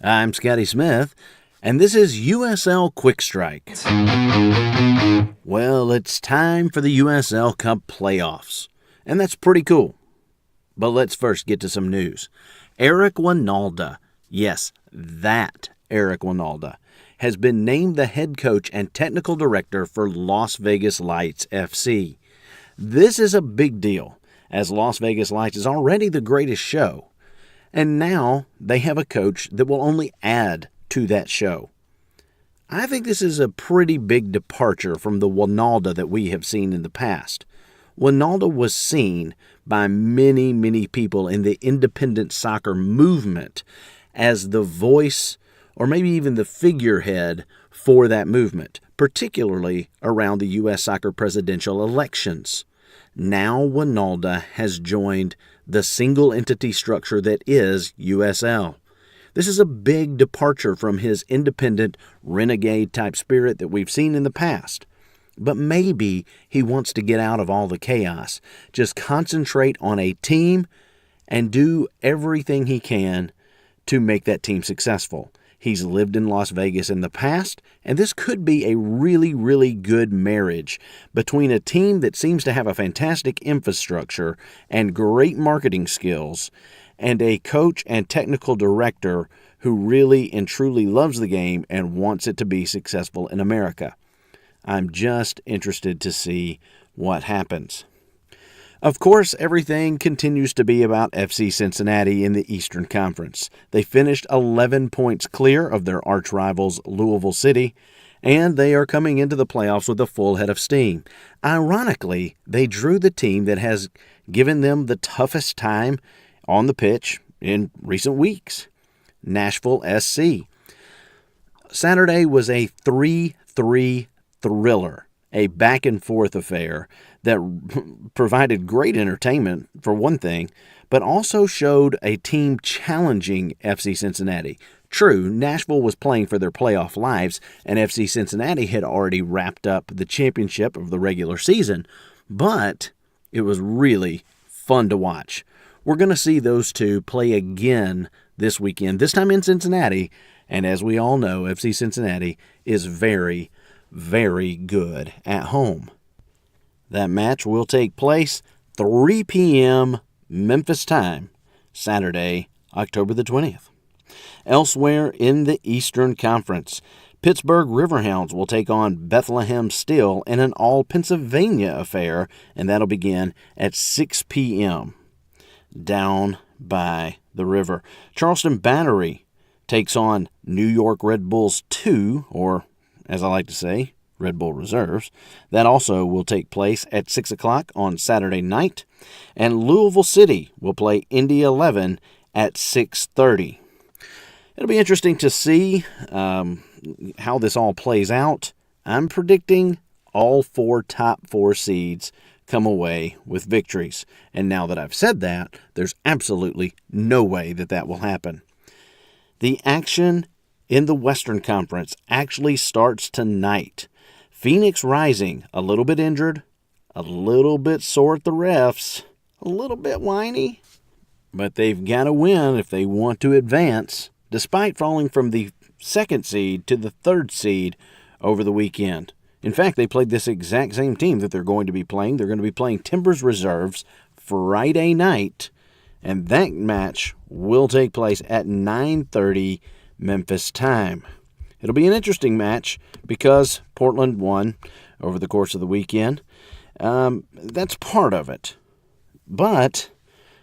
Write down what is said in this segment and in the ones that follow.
I'm Scotty Smith, and this is USL Quick Strike. Well, it's time for the USL Cup playoffs, and that's pretty cool. But let's first get to some news. Eric Winalda, yes, that Eric Winalda, has been named the head coach and technical director for Las Vegas Lights FC. This is a big deal, as Las Vegas Lights is already the greatest show. And now they have a coach that will only add to that show. I think this is a pretty big departure from the Winalda that we have seen in the past. Winalda was seen by many, many people in the independent soccer movement as the voice or maybe even the figurehead for that movement, particularly around the U.S. soccer presidential elections. Now Winalda has joined the single entity structure that is USL. This is a big departure from his independent, renegade-type spirit that we've seen in the past. But maybe he wants to get out of all the chaos, just concentrate on a team and do everything he can to make that team successful. He's lived in Las Vegas in the past, and this could be a really, really good marriage between a team that seems to have a fantastic infrastructure and great marketing skills, and a coach and technical director who really and truly loves the game and wants it to be successful in America. I'm just interested to see what happens. Of course, everything continues to be about FC Cincinnati in the Eastern Conference. They finished 11 points clear of their arch-rivals Louisville City, and they are coming into the playoffs with a full head of steam. Ironically, they drew the team that has given them the toughest time on the pitch in recent weeks, Nashville SC. Saturday was a 3-3 thriller, a back-and-forth affair that provided great entertainment, for one thing, but also showed a team challenging FC Cincinnati. True, Nashville was playing for their playoff lives, and FC Cincinnati had already wrapped up the championship of the regular season, but it was really fun to watch. We're going to see those two play again this weekend, this time in Cincinnati, and as we all know, FC Cincinnati is very, very good at home. That match will take place 3 p.m. Memphis time, Saturday, October the 20th. Elsewhere in the Eastern Conference, Pittsburgh Riverhounds will take on Bethlehem Steel in an all-Pennsylvania affair, and that'll begin at 6 p.m. down by the river. Charleston Battery takes on New York Red Bulls 2, or as I like to say, Red Bull Reserves. That also will take place at 6 o'clock on Saturday night. And Louisville City will play Indy 11 at 6:30. It'll be interesting to see how this all plays out. I'm predicting all top four seeds come away with victories. And now that I've said that, there's absolutely no way that will happen. The action in the Western Conference actually starts tonight. Phoenix Rising, a little bit injured, a little bit sore at the refs, a little bit whiny, but they've got to win if they want to advance, despite falling from the 2nd seed to the 3rd seed over the weekend. In fact, they played this exact same team that they're going to be playing. They're going to be playing Timbers Reserves Friday night, and that match will take place at 9:30 Memphis time. It'll be an interesting match because Portland won over the course of the weekend. That's part of it. But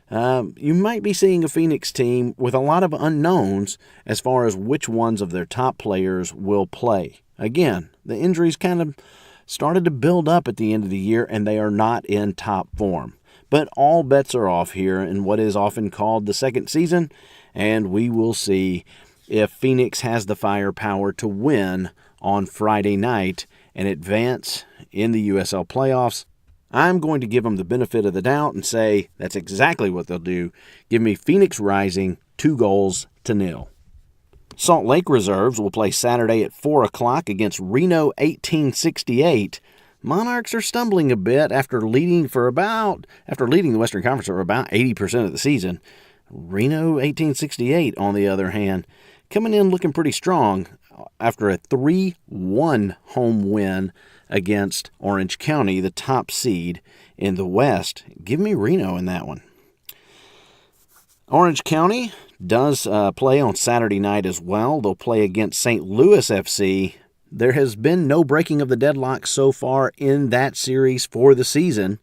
you might be seeing a Phoenix team with a lot of unknowns as far as which ones of their top players will play. Again, the injuries kind of started to build up at the end of the year, and they are not in top form. But all bets are off here in what is often called the second season, and we will see if Phoenix has the firepower to win on Friday night and advance in the USL playoffs. I'm going to give them the benefit of the doubt and say that's exactly what they'll do. Give me Phoenix Rising 2-0. Salt Lake Reserves will play Saturday at 4 o'clock against Reno 1868. Monarchs are stumbling a bit after leading the Western Conference for about 80% of the season. Reno 1868, on the other hand, coming in looking pretty strong after a 3-1 home win against Orange County, the top seed in the West. Give me Reno in that one. Orange County does play on Saturday night as well. They'll play against St. Louis FC. There has been no breaking of the deadlock so far in that series for the season.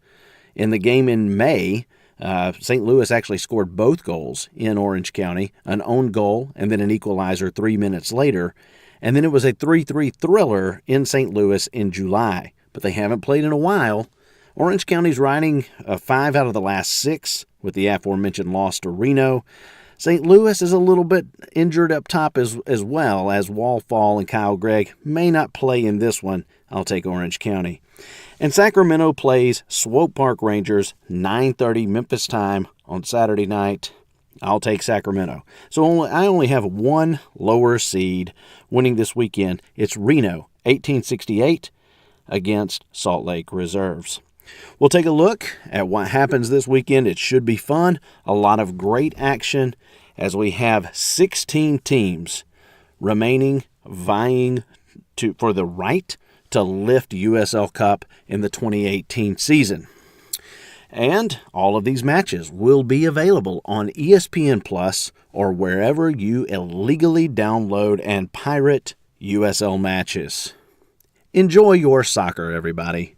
In the game in May, St. Louis actually scored both goals in Orange County, an own goal and then an equalizer 3 minutes later. And then it was a 3-3 thriller in St. Louis in July. But they haven't played in a while. Orange County's riding 5 out of the last 6 with the aforementioned loss to Reno. St. Louis is a little bit injured up top as well, as Wallfall and Kyle Gregg may not play in this one. I'll take Orange County. And Sacramento plays Swope Park Rangers, 9:30 Memphis time on Saturday night. I'll take Sacramento. So I only have one lower seed winning this weekend. It's Reno, 1868 against Salt Lake Reserves. We'll take a look at what happens this weekend. It should be fun. A lot of great action as we have 16 teams remaining vying for the right to lift USL Cup in the 2018 season. And all of these matches will be available on ESPN Plus or wherever you illegally download and pirate USL matches. Enjoy your soccer, everybody.